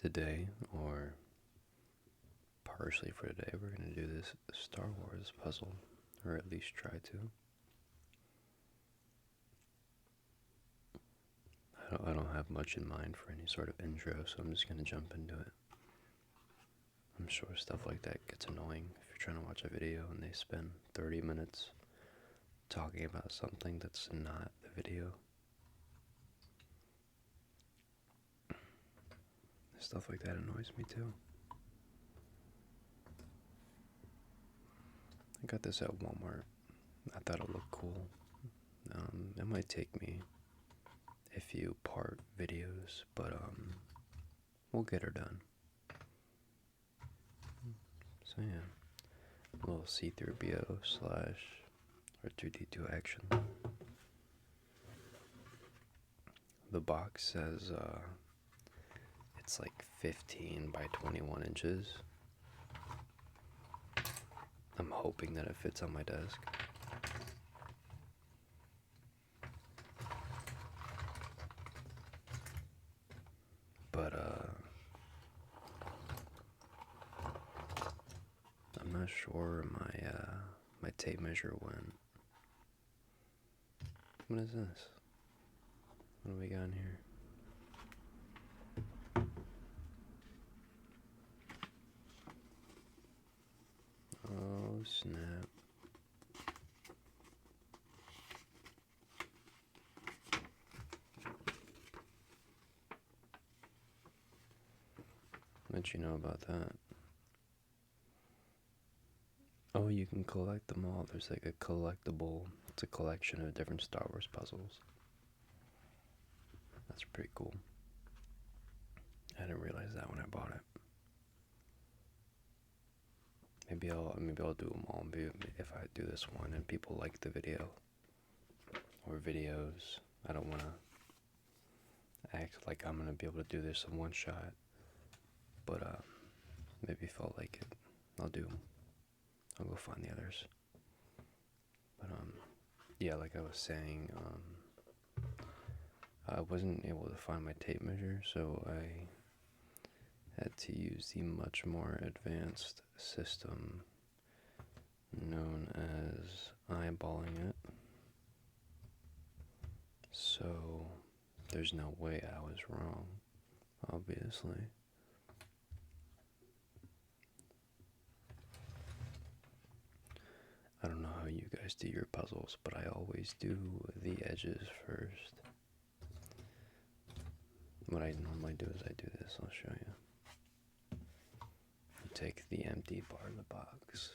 Today, or partially for today, we're going to do this Star Wars puzzle, or at least try to. I don't have much in mind for any sort of intro, so I'm just going to jump into it. I'm sure stuff like that gets annoying if you're trying to watch a video and they spend 30 minutes talking about something that's not the video. Stuff like that annoys me too. I got this at Walmart. I thought it looked cool. It might take me a few part videos, but we'll get her done. So yeah, a little C-3PO / R2D2 action. The box says it's like 15 by 21 inches. I'm hoping that it fits on my desk. But I'm not sure my tape measure went. What is this? What do we got in here? Oh snap. Let you know about that. Oh, you can collect them all. There's like a collectible. It's a collection of different Star Wars puzzles. That's pretty cool. I didn't realize that when I bought it. Maybe I'll do them all. Maybe if I do this one and people like the video or videos, I don't want to act like I'm gonna be able to do this in one shot. But maybe if I like it, I'll go find the others. But yeah, like I was saying, I wasn't able to find my tape measure, so I had to use the much more advanced system known as eyeballing it. So there's no way I was wrong, obviously. I don't know how you guys do your puzzles, but I always do the edges first. What I normally do is I do this. I'll show you. You take the empty part of the box,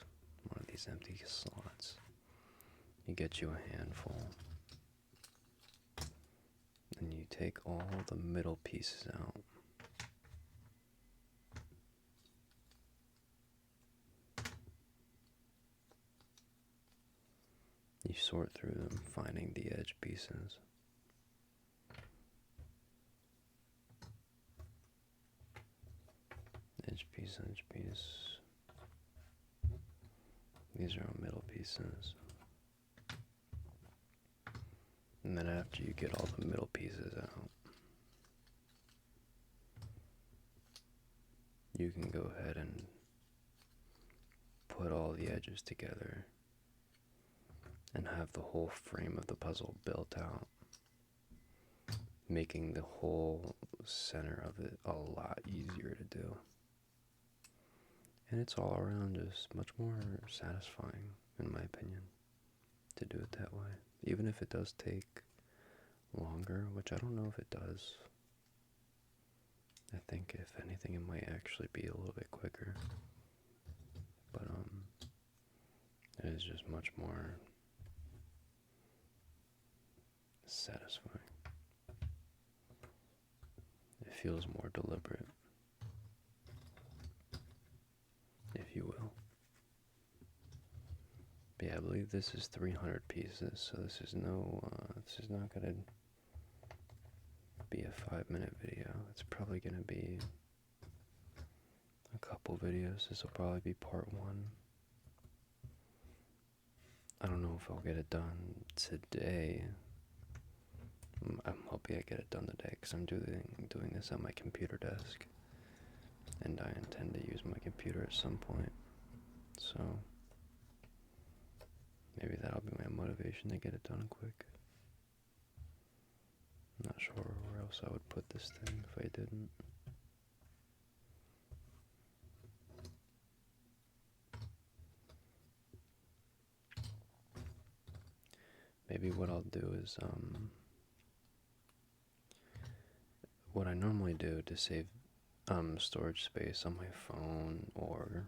one of these empty slots. You get you a handful. And you take all the middle pieces out. You sort through them, finding the edge pieces. Edge piece, edge piece. These are all middle pieces. And then after you get all the middle pieces out, you can go ahead and put all the edges together and have the whole frame of the puzzle built out, making the whole center of it a lot easier to do. And it's all around just much more satisfying, in my opinion, to do it that way. Even if it does take longer, which I don't know if it does. I think if anything it might actually be a little bit quicker. But it is just much more satisfying. It feels more deliberate, if you will. But yeah, I believe this is 300 pieces, so this is not gonna be a 5-minute video. It's probably gonna be a couple videos. This will probably be part 1. I don't know if I'll get it done today. I'm hoping I get it done today because I'm doing this on my computer desk. and I intend to use my computer at some point, so maybe that'll be my motivation to get it done quick. I'm not sure where else I would put this thing if I didn't. Maybe what I'll do is, what I normally do to save storage space on my phone or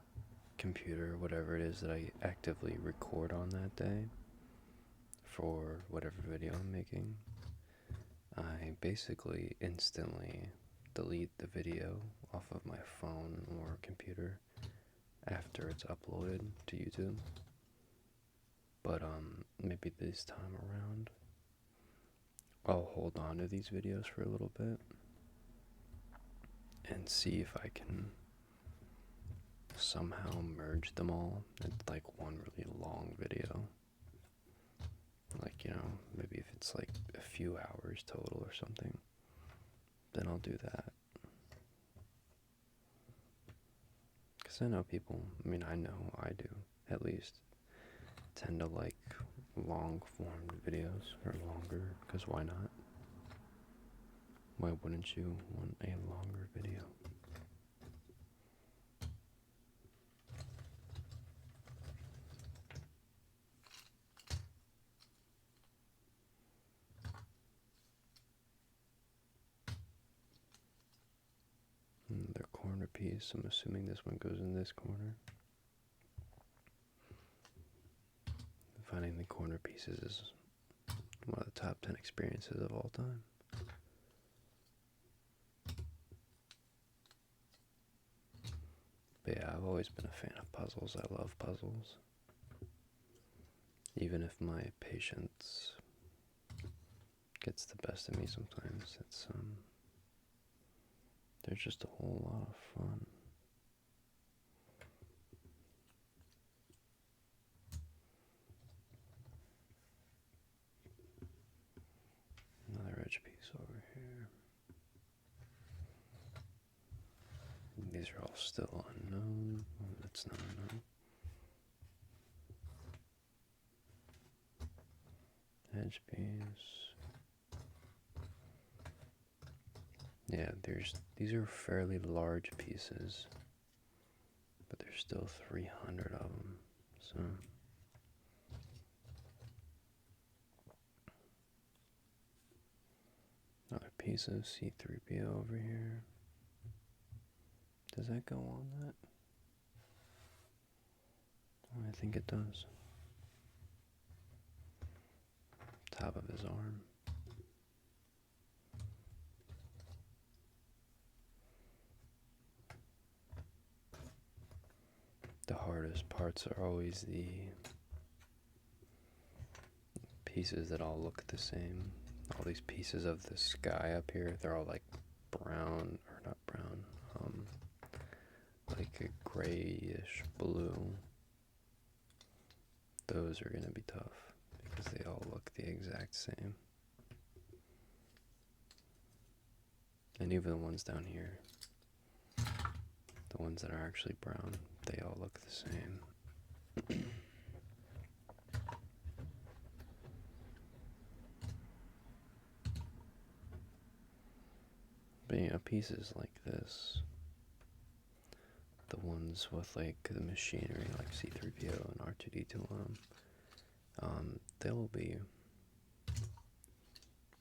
computer, whatever it is that I actively record on that day for whatever video I'm making, I basically instantly delete the video off of my phone or computer after it's uploaded to YouTube. But maybe this time around I'll hold on to these videos for a little bit and see if I can somehow merge them all into like one really long video. Like, maybe if it's like a few hours total or something, then I'll do that. Because I know people, I know I do, at least, tend to like long form videos or longer, because why not? Why wouldn't you want a longer video? Another corner piece. I'm assuming this one goes in this corner. Finding the corner pieces is one of the top 10 experiences of all time. But yeah, I've always been a fan of puzzles. I love puzzles. Even if my patience gets the best of me sometimes, they're just a whole lot of fun. Another edge piece over here. These are all still unknown. Oh, that's not unknown. Edge piece. Yeah, these are fairly large pieces, but there's still 300 of them, so. Another piece of C-3PO over here. Does that go on that? Oh, I think it does. Top of his arm. The hardest parts are always the pieces that all look the same. All these pieces of the sky up here, they're all like brown, or not brown, like a grayish blue. Those are going to be tough because they all look the exact same. And even the ones down here, the ones that are actually brown, they all look the same. But pieces like this, the ones with like the machinery like C-3PO and R2D2 on them, they'll be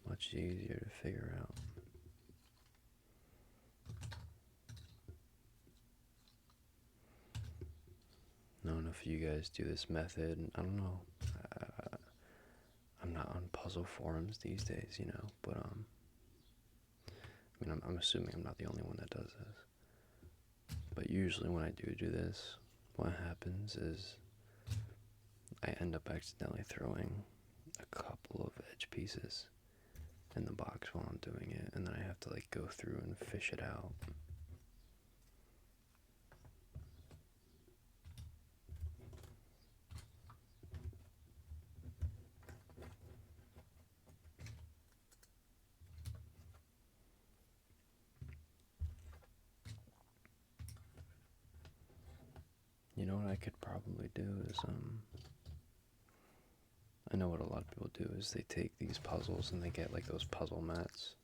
much easier to figure out. I don't know if you guys do this method. I don't know. I'm not on puzzle forums these days, but I'm assuming I'm not the only one that does this. But usually when I do this, what happens is I end up accidentally throwing a couple of edge pieces in the box while I'm doing it, and then I have to like go through and fish it out. You know what I could probably do is, I know what a lot of people do is they take these puzzles and they get like those puzzle mats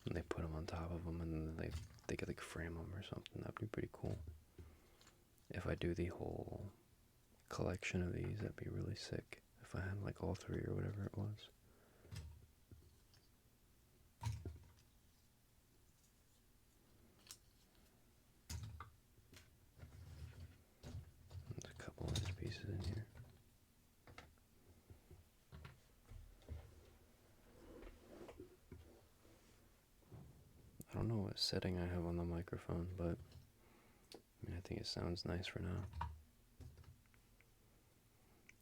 and they put them on top of them and then they could like frame them or something. That'd be pretty cool. If I do the whole collection of these, that'd be really sick. If I had like all three or whatever it was. There's a couple of these pieces in here. I don't know what setting I have on the microphone, but I mean, I think it sounds nice for now.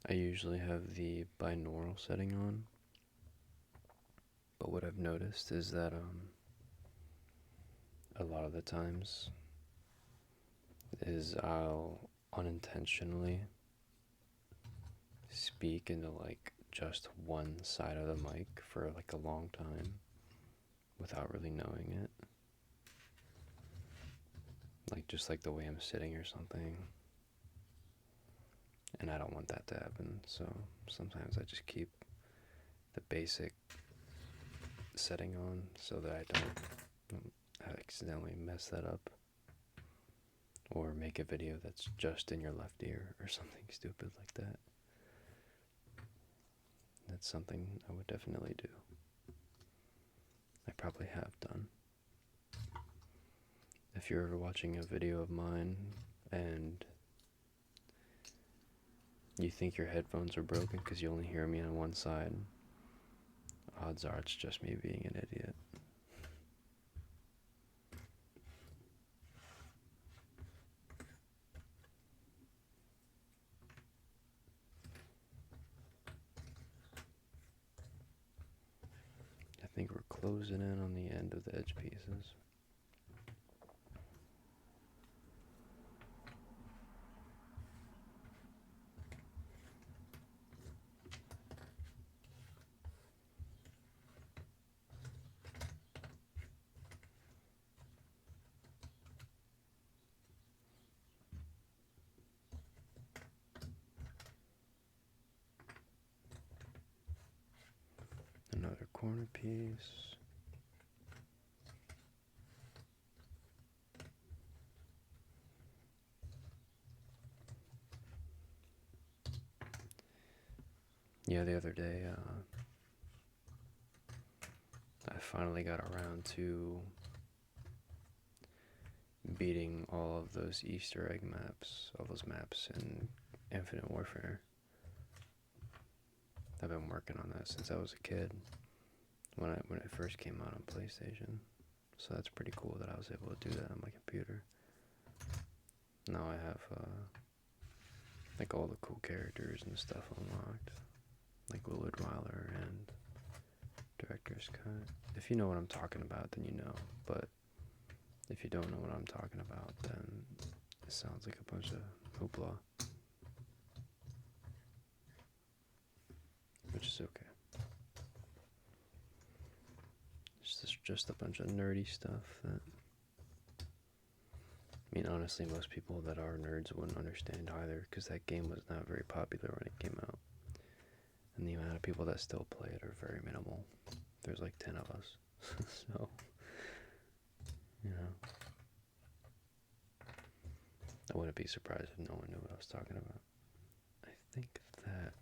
I usually have the binaural setting on, but what I've noticed is that a lot of the times is I'll unintentionally speak into like just one side of the mic for like a long time without really knowing it. Like just like the way I'm sitting or something. And I don't want that to happen, so sometimes I just keep the basic setting on so that I don't accidentally mess that up. Or make a video that's just in your left ear or something stupid like that. That's something I would definitely do. I probably have done. If you're ever watching a video of mine and you think your headphones are broken because you only hear me on one side, odds are it's just me being an idiot. I think we're closing in on the end of the edge pieces. Another corner piece. Yeah, the other day, I finally got around to beating all of those Easter egg maps, all those maps in Infinite Warfare. I've been working on that since I was a kid, when it first came out on PlayStation. So that's pretty cool that I was able to do that on my computer. Now I have like all the cool characters and stuff unlocked, like Willard Wyler and Director's Cut. If you know what I'm talking about, then you know. But if you don't know what I'm talking about, then it sounds like a bunch of hoopla. Which is okay. It's just a bunch of nerdy stuff that, I mean, honestly, most people that are nerds wouldn't understand either, because that game was not very popular when it came out. And the amount of people that still play it are very minimal. There's like 10 of us. So, you know, I wouldn't be surprised if no one knew what I was talking about. I think that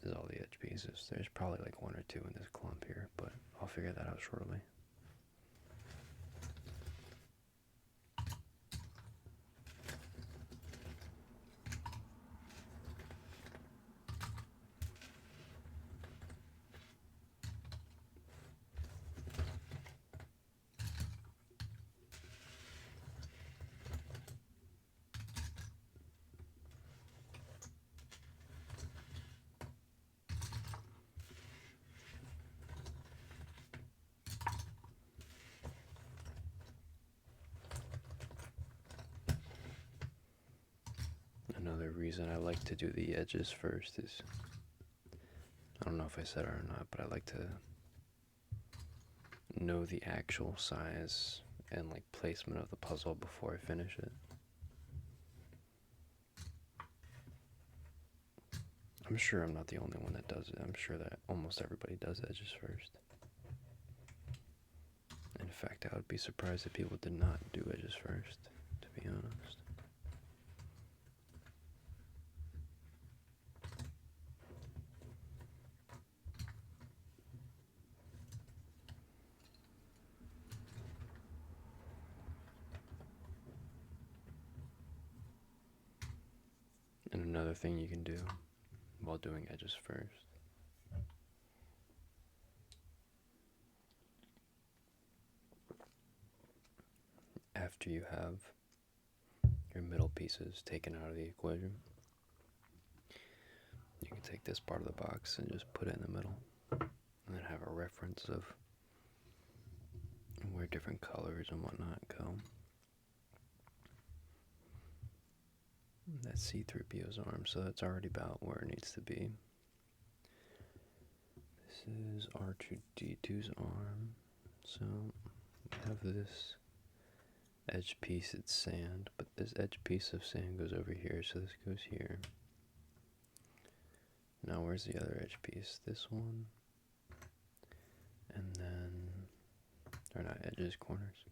is all the edge pieces. There's probably like one or two in this clump here, but I'll figure that out shortly. Another reason I like to do the edges first is, I don't know if I said it or not, but I like to know the actual size and like placement of the puzzle before I finish it. I'm sure I'm not the only one that does it. I'm sure that almost everybody does edges first. In fact, I would be surprised if people did not do edges first, to be honest. And another thing you can do while doing edges first, after you have your middle pieces taken out of the equation, you can take this part of the box and just put it in the middle, and then have a reference of where different colors and whatnot go. That's C-3PO's arm, so that's already about where it needs to be. This is R2D2's arm, so we have this edge piece, it's sand, but this edge piece of sand goes over here, so this goes here. Now where's the other edge piece? This one, and then, or not edges, corners.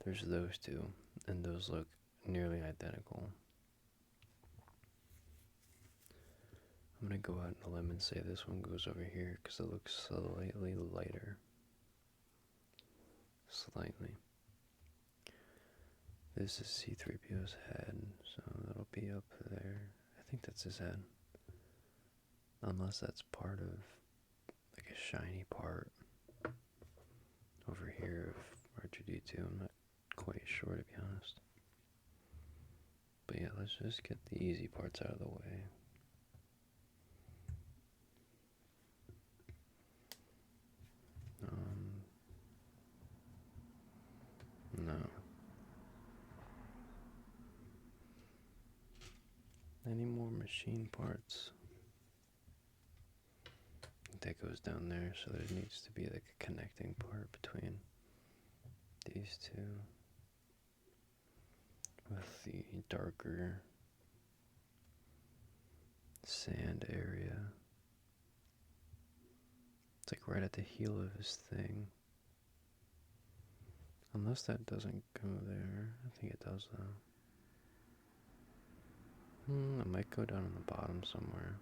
There's those two, and those look nearly identical. I'm going to go out on a limb and say this one goes over here because it looks slightly lighter. Slightly. This is C-3PO's head, so that'll be up there. I think that's his head. Unless that's part of, like, a shiny part over here of R2D2. I'm not quite sure, to be honest. But yeah, let's just get the easy parts out of the way. No. Any more machine parts? That goes down there, so there needs to be like a connecting part between these two with the darker sand area. It's like right at the heel of his thing. Unless that doesn't go there. I think it does though. It might go down on the bottom somewhere.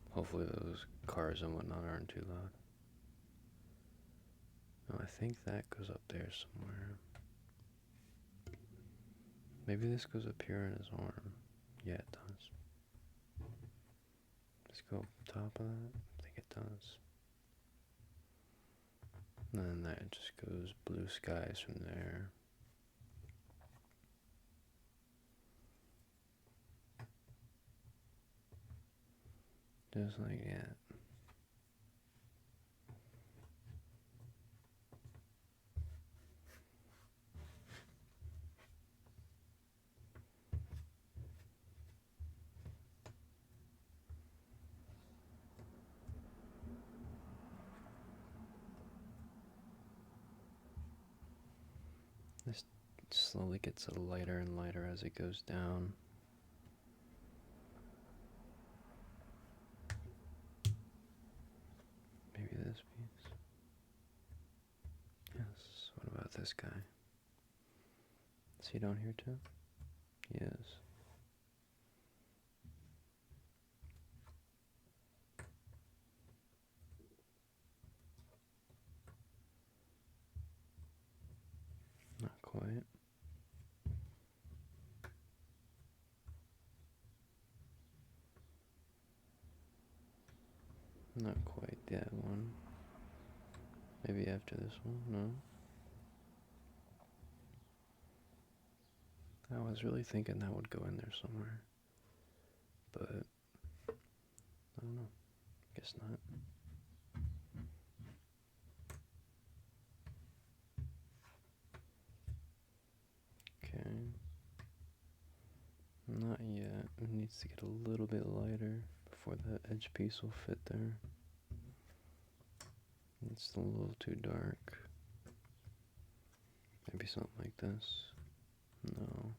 Hopefully those cars and whatnot aren't too loud. No, I think that goes up there somewhere. Maybe this goes up here in his arm. Yeah, it does. Let's go up top of that. I think it does. And then that just goes blue skies from there. Just like that. This slowly gets lighter and lighter as it goes down. Maybe this piece. Yes, what about this guy? Is he down here too? He is. Not quite. Not quite that one. Maybe after this one? No. I was really thinking that would go in there somewhere. But I don't know. Guess not. Okay. Not yet. It needs to get a little bit lighter before that edge piece will fit there. It's a little too dark. Maybe something like this. No.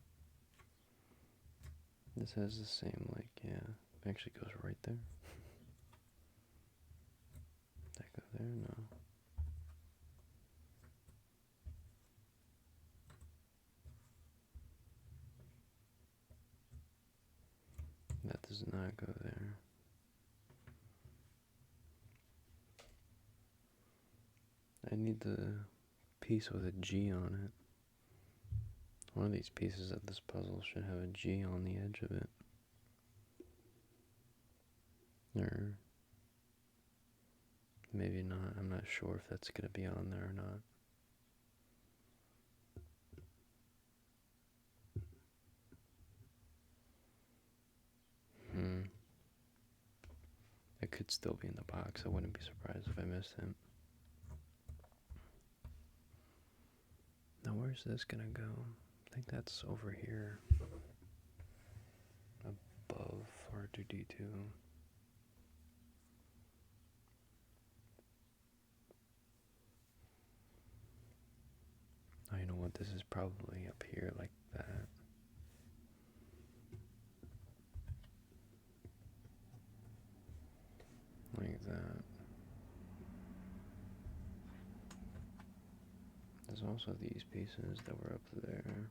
This has the same, like, yeah. It actually goes right there. That go there? No. That does not go there. I need the piece with a G on it. One of these pieces of this puzzle should have a G on the edge of it. Or maybe not. I'm not sure if that's going to be on there or not. It could still be in the box. I wouldn't be surprised if I missed him. Now where's this gonna go? I think that's over here. Above R2D2. Oh, you know what? This is probably up here like that. Like that. There's also these pieces that were up there.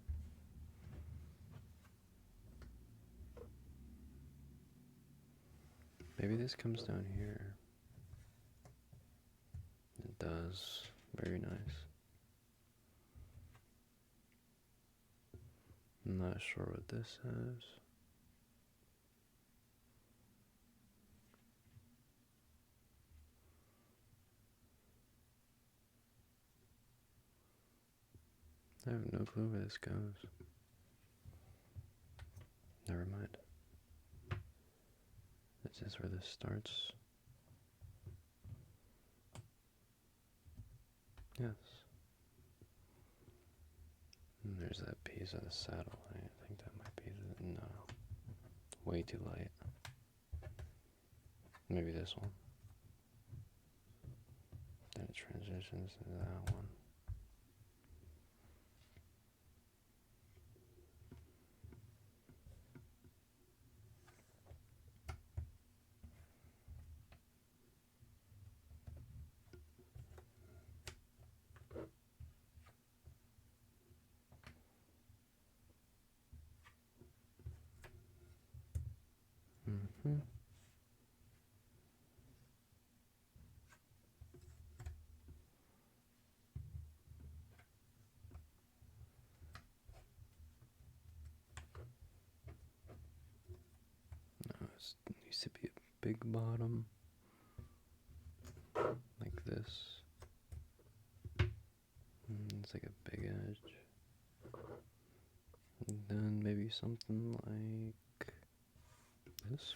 Maybe this comes down here. It does. Very nice. I'm not sure what this says. I have no clue where this goes. Never mind. Is this where this starts? Yes. And there's that piece of the satellite. I think that might be the... No. Way too light. Maybe this one. Then it transitions to that one. Mm-hmm. No, it needs to be a big bottom. Like this. It's like a big edge. And then maybe something like this.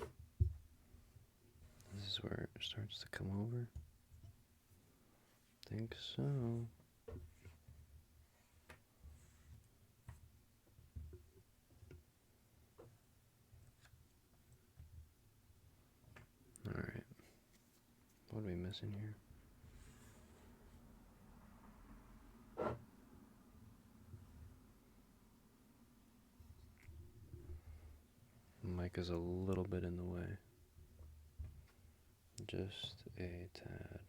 This is where it starts to come over. Think so. Alright. What are we missing here? The mic is a little bit in the way. Just a tad.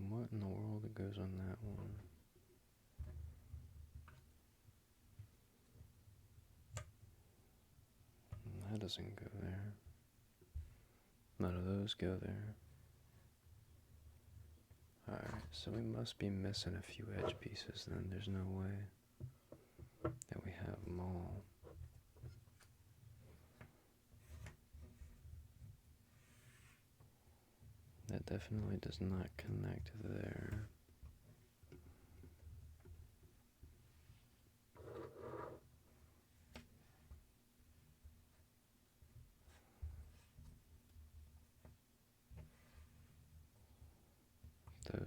What in the world goes on that one? That doesn't go there. None of those go there. Alright, so we must be missing a few edge pieces then. There's no way that we have them all. That definitely does not connect there.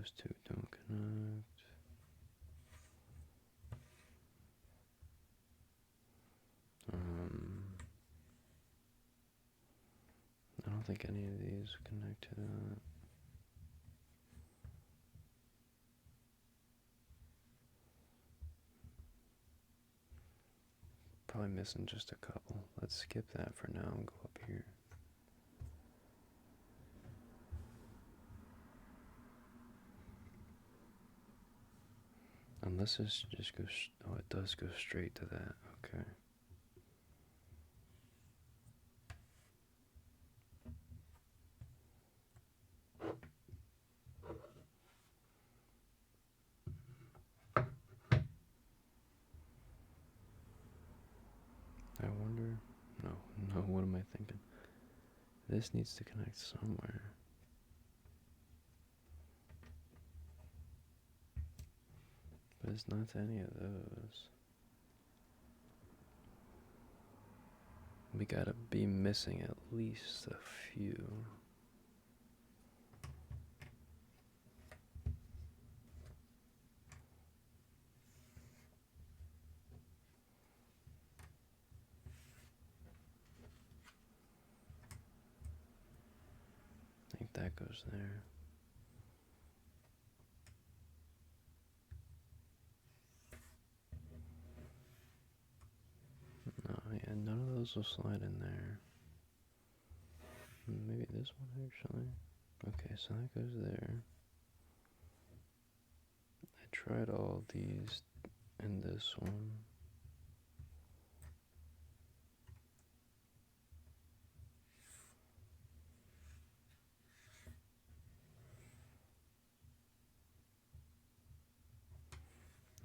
those two don't connect. I don't think any of these connect to that. Probably missing just a couple. Let's skip that for now and go up here. Unless this just goes, oh, it does go straight to that, okay. I wonder, no, what am I thinking? This needs to connect somewhere. But it's not to any of those. We gotta be missing at least a few. I think that goes there. No, yeah, none of those will slide in there. Maybe this one actually. Okay, so that goes there. I tried all these and this one.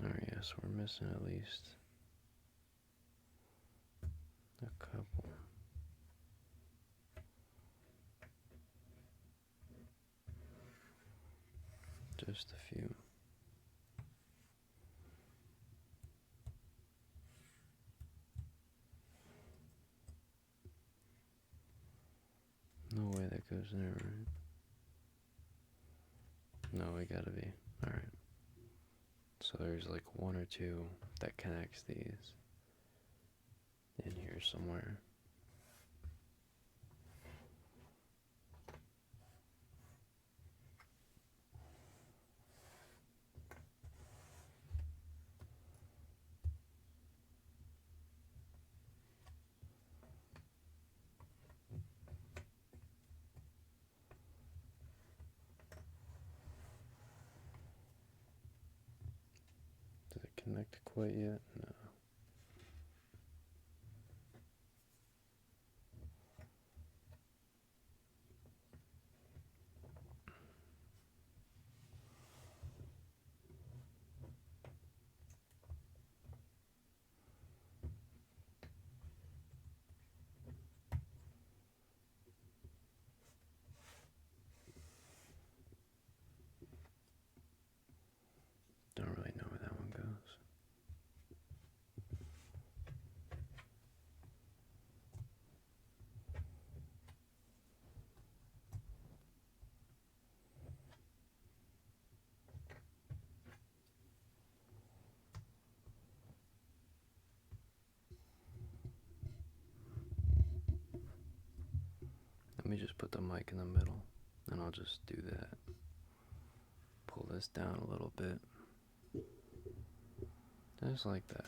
Alright, yes, we're missing at least a couple. Just a few. No way that goes there, right? No, we gotta be. Alright. So there's like one or two that connects these in here somewhere. Does it connect quite yet? No. Don't really know where that one goes. Let me just put the mic in the middle, and I'll just do that. Pull this down a little bit. Just like that.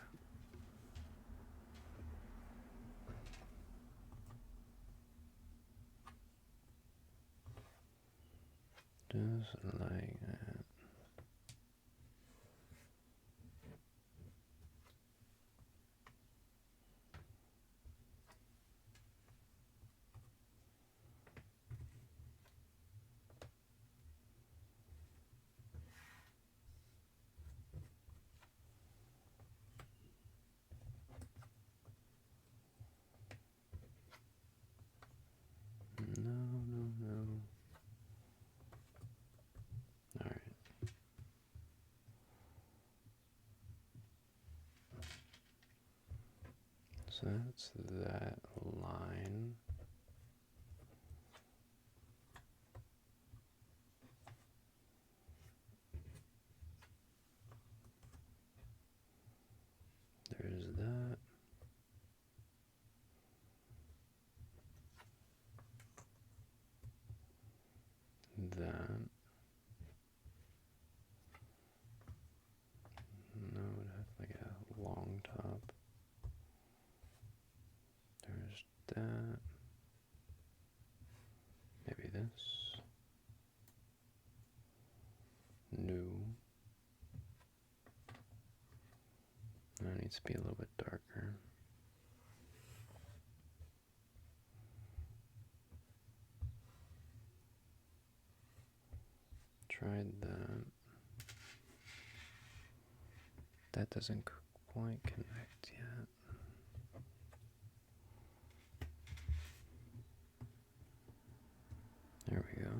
Just like that. No. Alright. So that's that line. Needs to be a little bit darker. Tried that. That doesn't quite connect yet. There we go.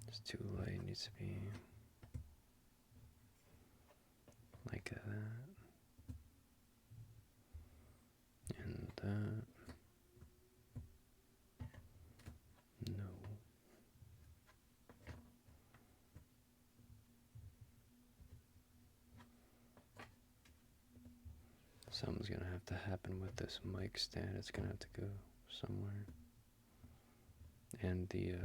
It's too light, it needs to be like that. And that. No. Something's gonna have to happen with this mic stand. It's gonna have to go somewhere. And the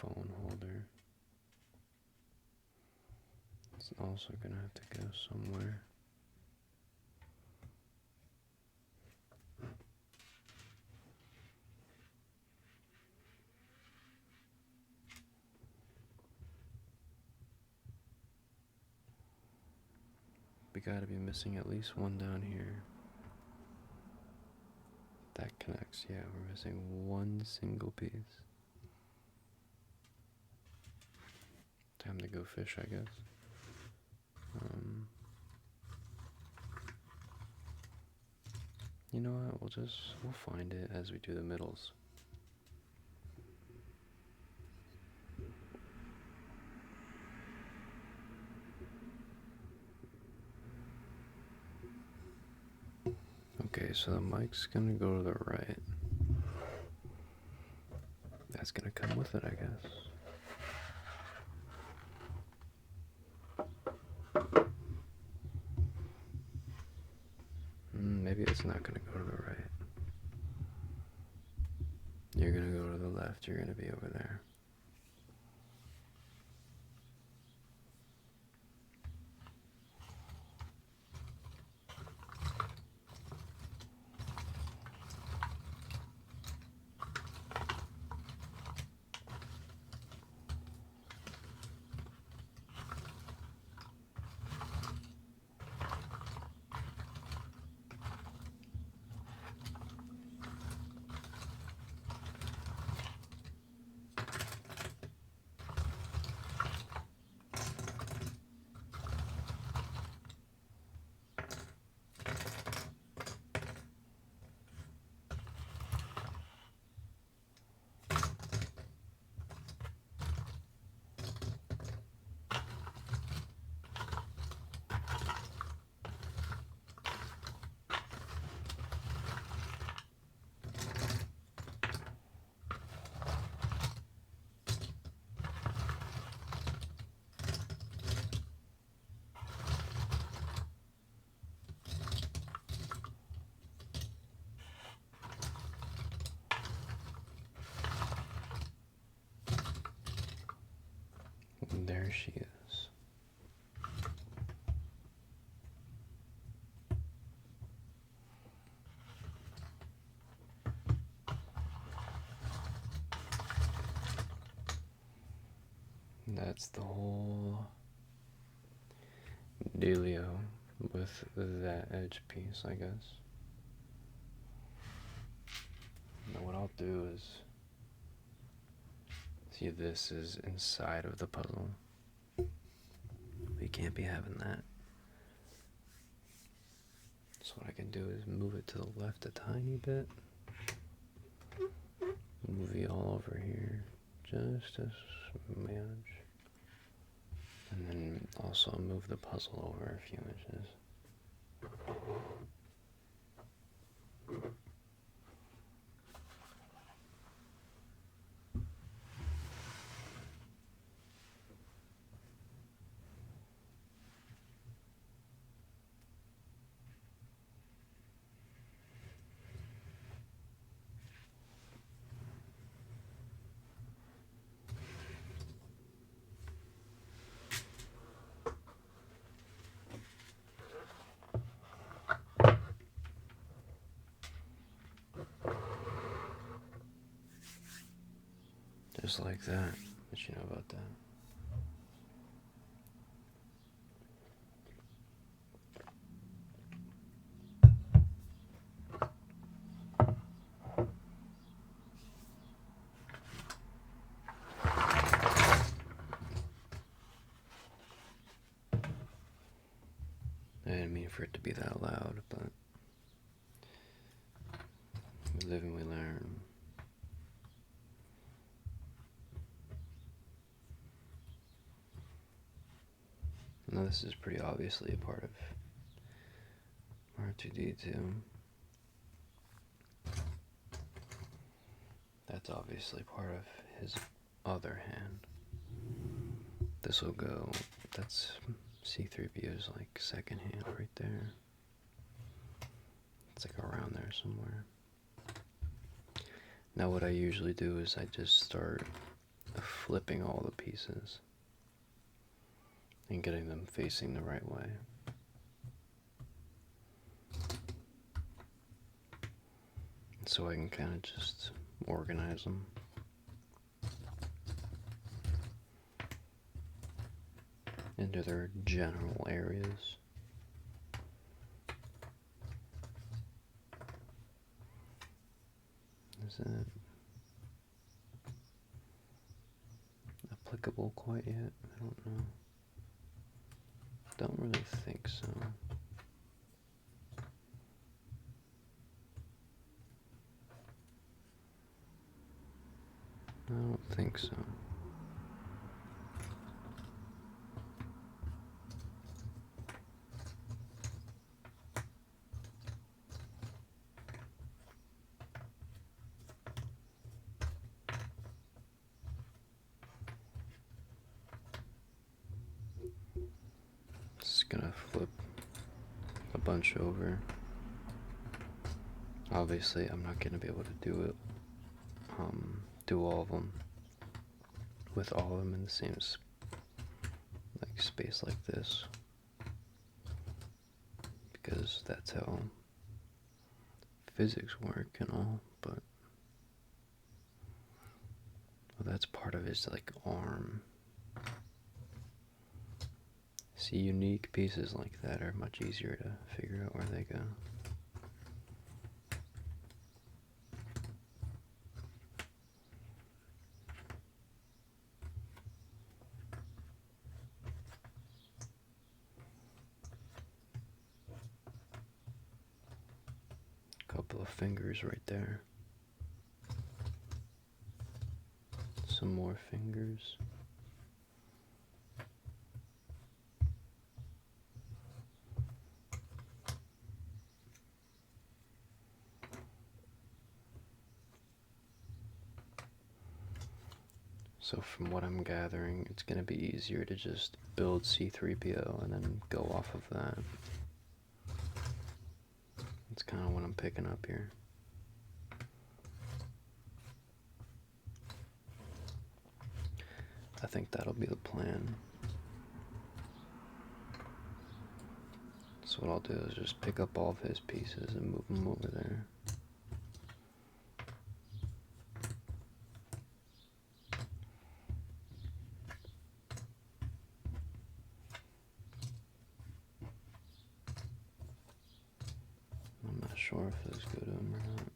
phone holder. It's also gonna have to go somewhere. We gotta be missing at least one down here. That connects, yeah, we're missing one single piece. Time to go fish, I guess. You know what, we'll find it as we do the middles. Okay, so the mic's gonna go to the right. That's gonna come with it, I guess. Maybe it's not gonna go to the right. You're gonna go to the left, you're gonna be over there. There she is. That's the whole dealio with that edge piece, I guess. Now what I'll do is, see, this is inside of the puzzle. We can't be having that. So what I can do is move it to the left a tiny bit. Move it all over here, just a smidge. And then also move the puzzle over a few inches. Just like that. What you know about that? I didn't mean for it to be that loud, but we live and we learn. Now this is pretty obviously a part of R2D2. That's obviously part of his other hand. This will go, that's C-3PO's like second hand right there. It's like around there somewhere. Now what I usually do is I just start flipping all the pieces and getting them facing the right way. So I can kind of just organize them. Into their general areas. Is that applicable quite yet? I don't know. Don't really think so. I don't think so. Just gonna flip a bunch over. Obviously, I'm not gonna be able to do it. Do all of them with all of them in the same like space like this, because that's how physics work and all. But well, that's part of his like arm. See, unique pieces like that are much easier to figure out where they go. Couple of fingers right there. Some more fingers. So from what I'm gathering, it's going to be easier to just build C-3PO and then go off of that. That's kind of what I'm picking up here. I think that'll be the plan. So what I'll do is just pick up all of his pieces and move them over there. I'm not sure if those go to him or not.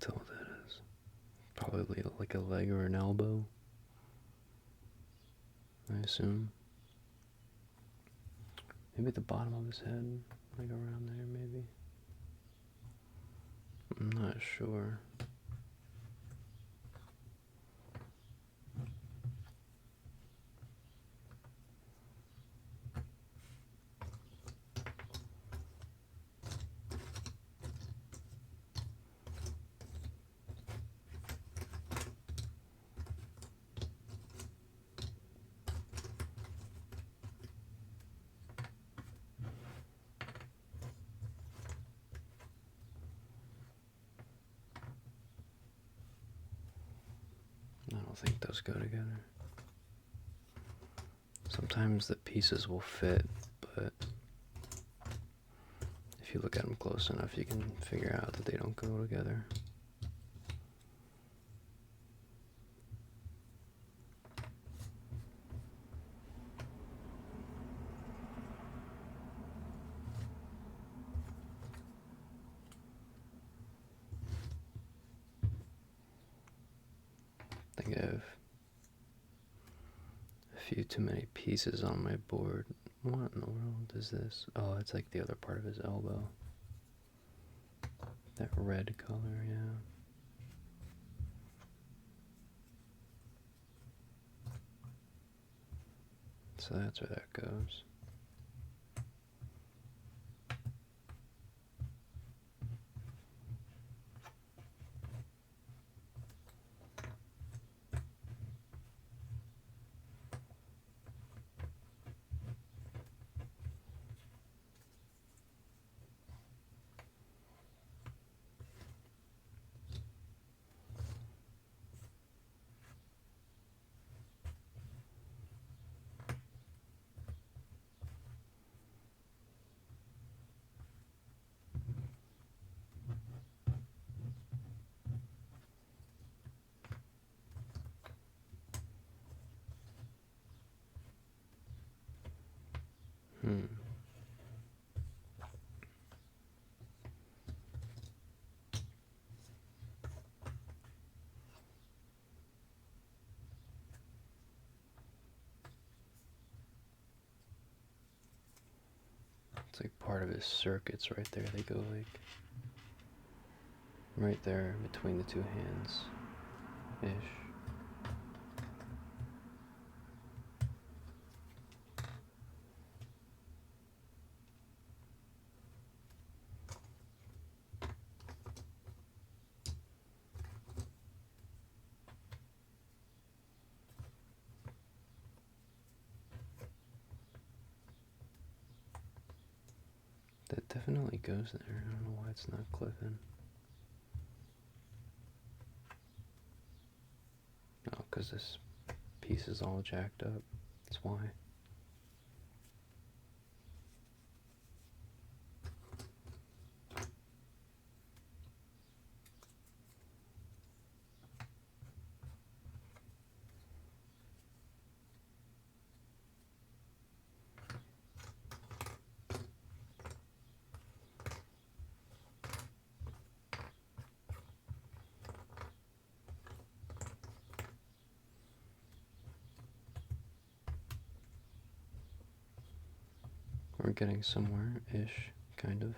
tell what that is. Probably like a leg or an elbow, I assume. Maybe at the bottom of his head, like around there, maybe. I'm not sure. I don't think those go together. Sometimes the pieces will fit, but if you look at them close enough, you can figure out that they don't go together. I think I have a few too many pieces on my board. What in the world is this? Oh, it's like the other part of his elbow. That red color, yeah. So that's where that goes. Hmm. It's like part of his circuits right there. They go like right there between the two hands ish. That definitely goes there. I don't know why it's not clipping. Oh, because this piece is all jacked up. That's why. We're getting somewhere-ish, kind of.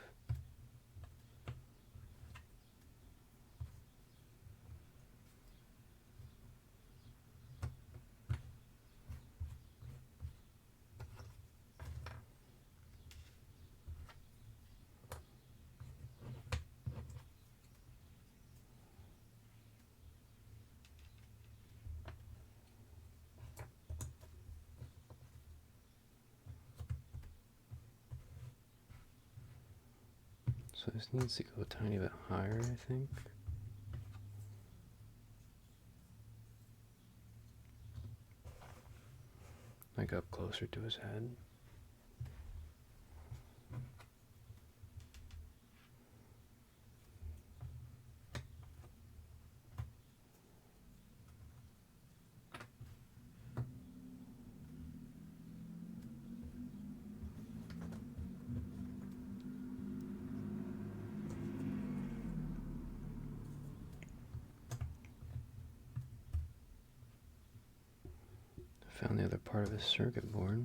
So this needs to go a tiny bit higher, I think. Like up closer to his head. found the other part of his circuit board.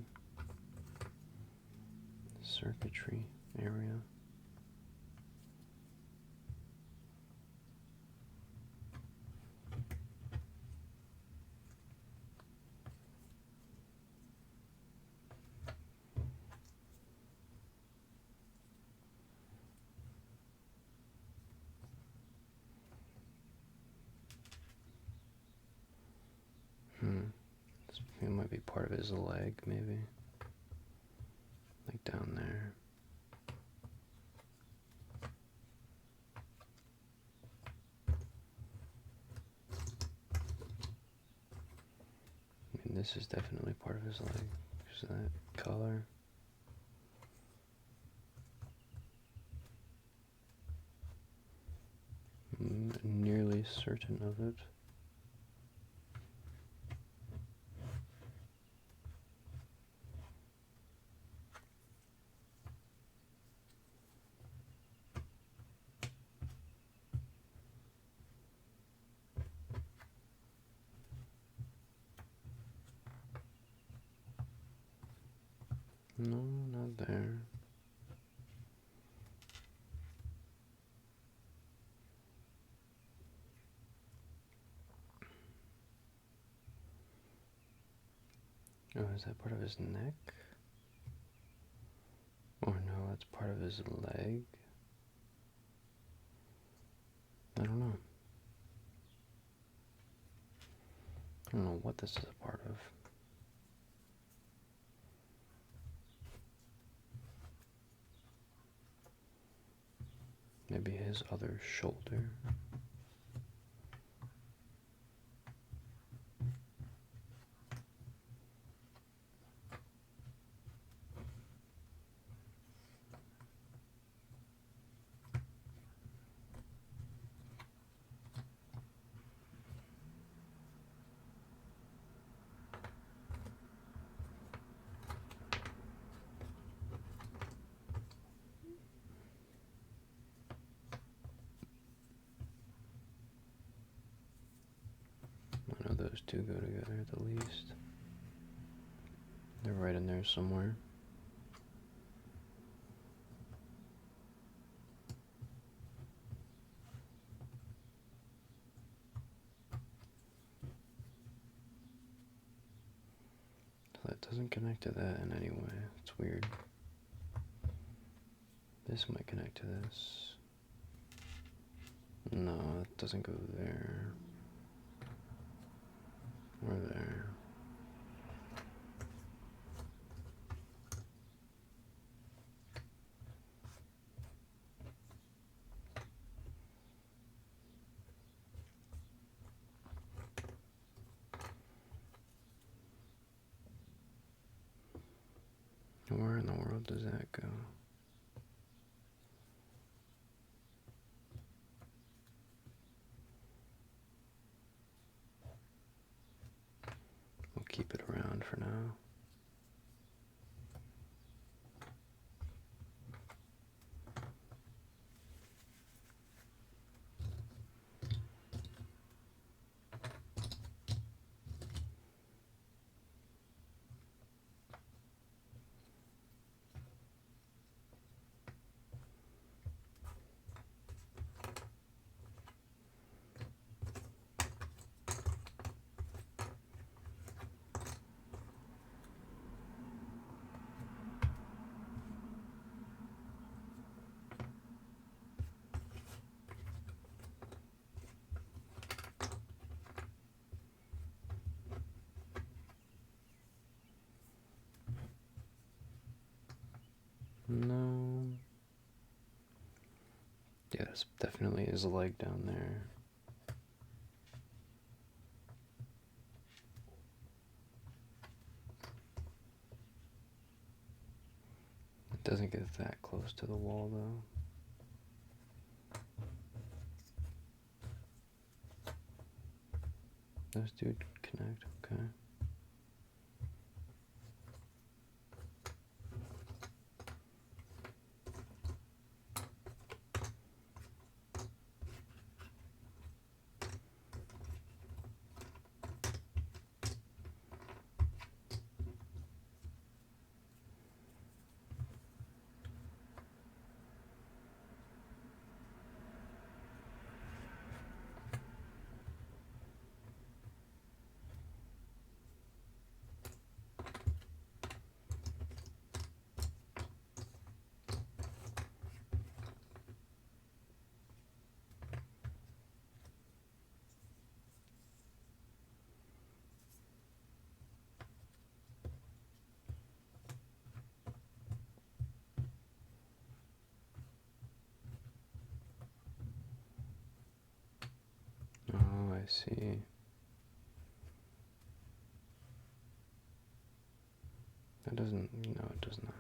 Circuitry area. It might be part of his leg, maybe. Like down there. I mean, this is definitely part of his leg. There's that color. I'm nearly certain of it. No, not there. Oh, is that part of his neck? Or no, that's part of his leg? I don't know. I don't know what this is a part of. Maybe his other shoulder. I know those two go together at the least. They're right in there somewhere. So that doesn't connect to that in any way. It's weird. This might connect to this. No, it doesn't go there. Or there. Where in the world does that go? We'll keep it around for now. No. Yeah, this definitely is a leg down there. It doesn't get that close to the wall though. Those do connect, okay. see. That doesn't, no, it does not.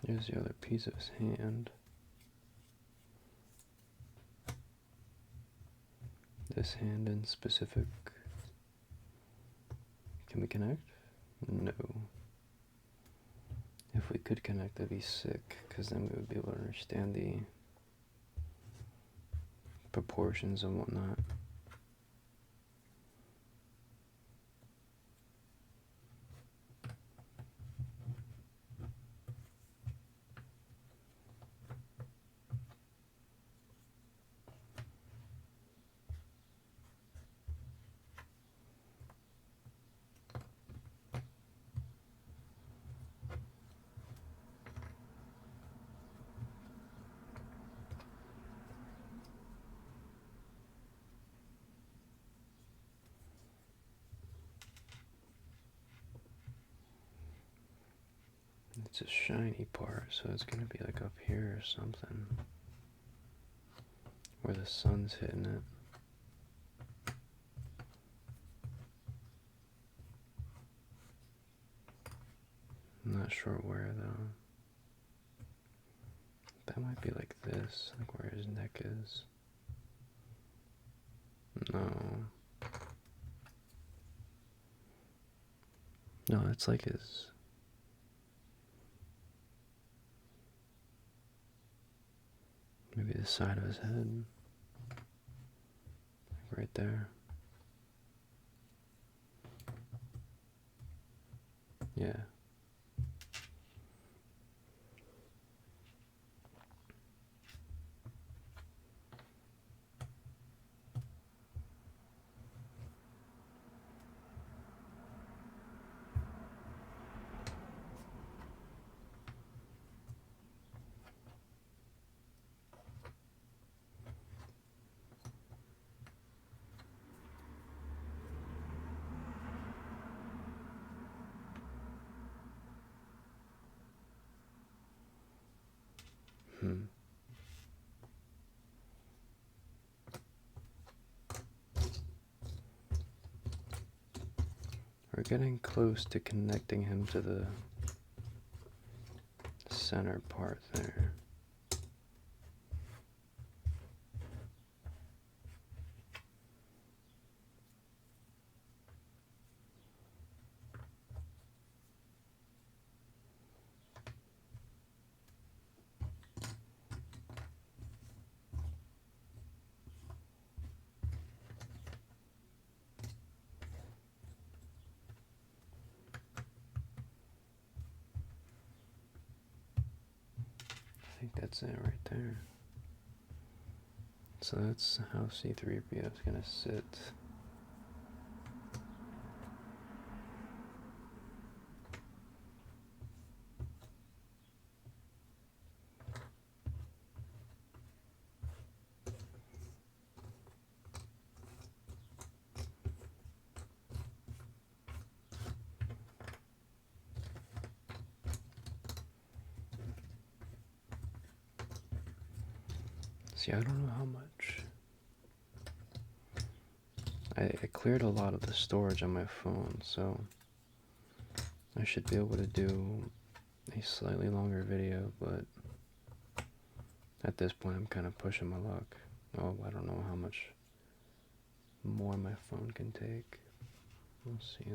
Here's the other piece of his hand. This hand in specific. Can we connect? No. If we could connect, that'd be sick, because then we would be able to understand the proportions and whatnot. It's a shiny part, so it's gonna be like up here or something, where the sun's hitting it. I'm not sure where though. That might be like this, like where his neck is. No. No, it's like his... maybe the side of his head. Like right there. Yeah. We're getting close to connecting him to the center part there. I think that's it right there. So that's how C-3PO is gonna sit. See, I don't know how much. I cleared a lot of the storage on my phone, so I should be able to do a slightly longer video, but at this point I'm kind of pushing my luck. Oh, I don't know how much more my phone can take. We'll see.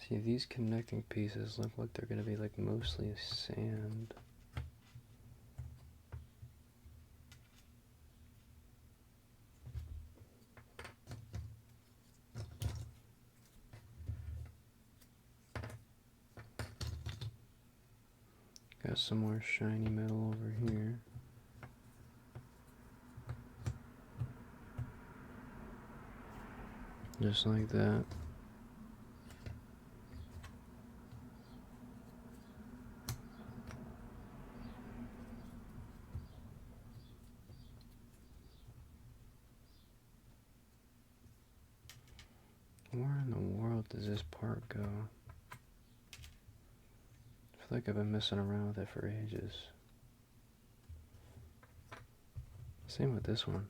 See, these connecting pieces look like they're going to be like mostly sand. Got some more shiny metal over here. Just like that. Where in the world does this part go? I feel like I've been messing around with it for ages. Same with this one.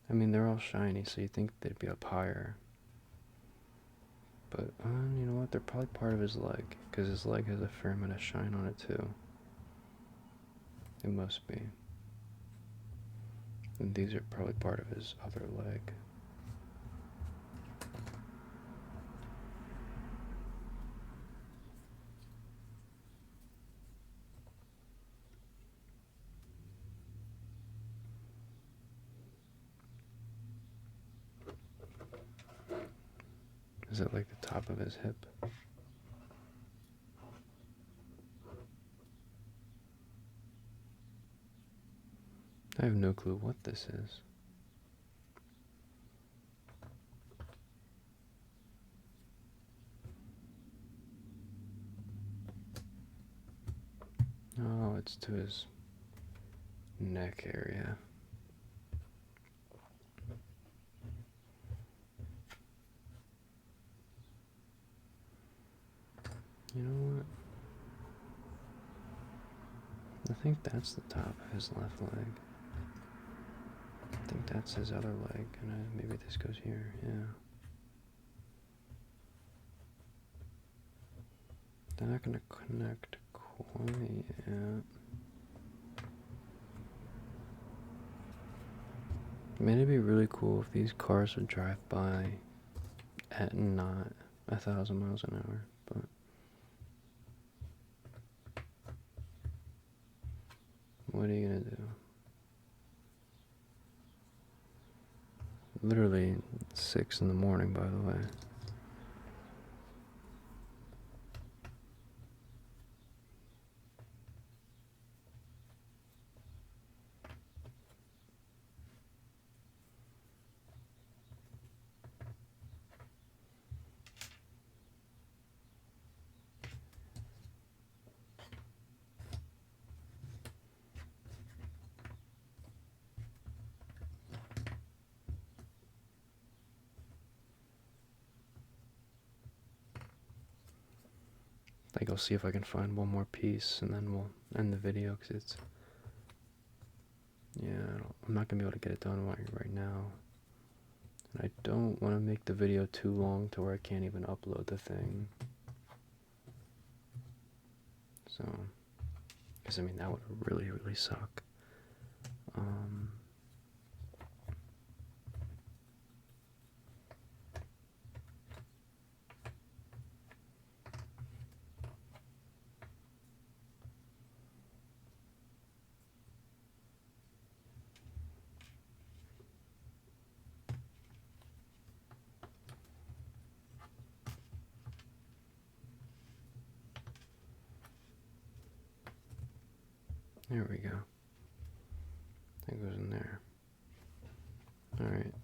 I mean, they're all shiny, so you'd think they'd be up higher. But, you know what? They're probably part of his leg, because his leg has a fair amount of shine on it, too. It must be. And these are probably part of his other leg. Is it like the top of his hip? I have no clue what this is. Oh, it's to his neck area. You know what? I think that's the top of his left leg. I think that's his other leg, and maybe this goes here, yeah. They're not gonna connect quite yet. I mean, it'd be really cool if these cars would drive by at not 1,000 miles an hour, but what are you gonna do? Literally 6 in the morning, by the way. I think I'll see if I can find one more piece, and then we'll end the video, because it's, yeah, I'm not going to be able to get it done right now. And I don't want to make the video too long to where I can't even upload the thing. So, because I mean, that would really, really suck. There we go. That goes in there. Alright.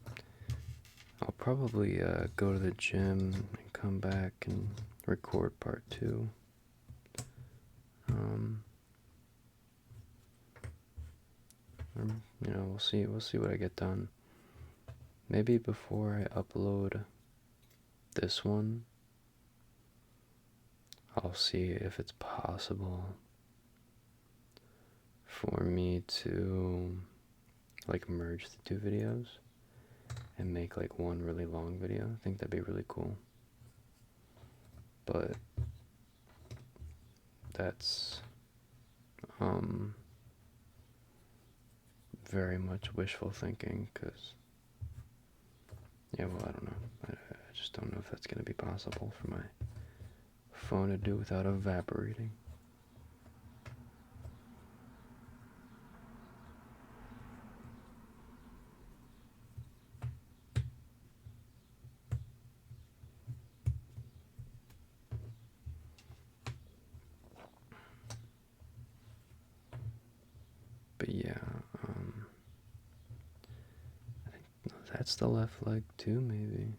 I'll probably go to the gym and come back and record part 2. we'll see what I get done. Maybe before I upload this one, I'll see if it's possible for me to like merge the two videos and make like one really long video. I think that'd be really cool. But that's very much wishful thinking, because yeah, well, I don't know. I just don't know if that's gonna be possible for my phone to do without evaporating. But yeah, I think that's the left leg too, maybe.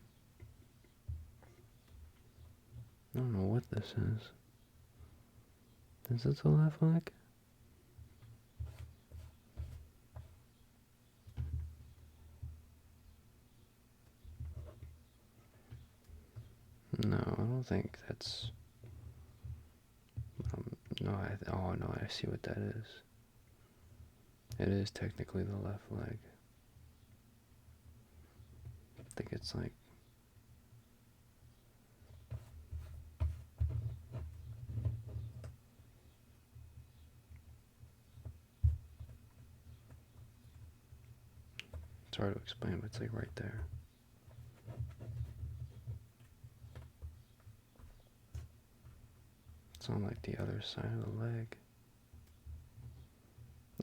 I don't know what this is. Is this the left leg? No, I don't think that's... oh no, I see what that is. It is technically the left leg. I think it's like... it's hard to explain, but it's like right there. It's on like the other side of the leg.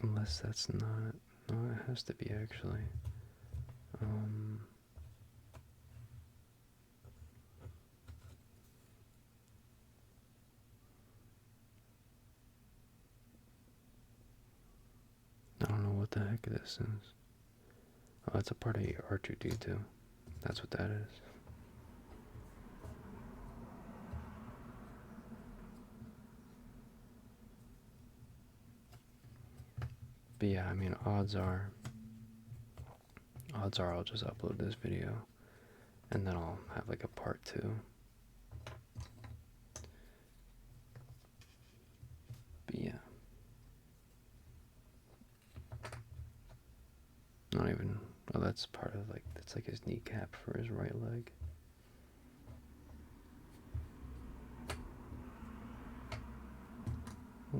Unless that's not... no, it has to be actually. I don't know what the heck this is. Oh, it's a part of R2D2. That's what that is. But yeah, I mean, odds are I'll just upload this video and then I'll have like a part 2. But yeah. Not even, oh, that's part of like, that's like his kneecap for his right leg.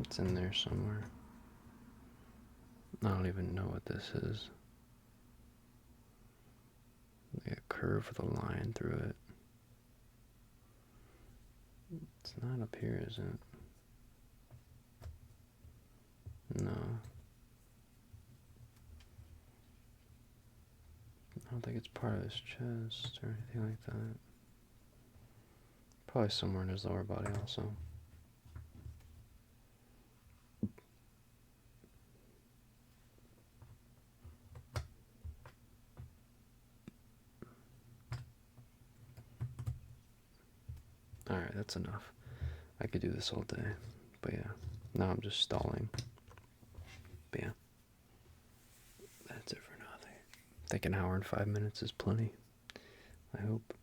It's in there somewhere. I don't even know what this is. Like a curve with a line through it. It's not up here, is it? No. I don't think it's part of his chest or anything like that. Probably somewhere in his lower body also. Alright, that's enough. I could do this all day. But yeah, now I'm just stalling. But yeah, that's it for now. I think an hour and 5 minutes is plenty. I hope.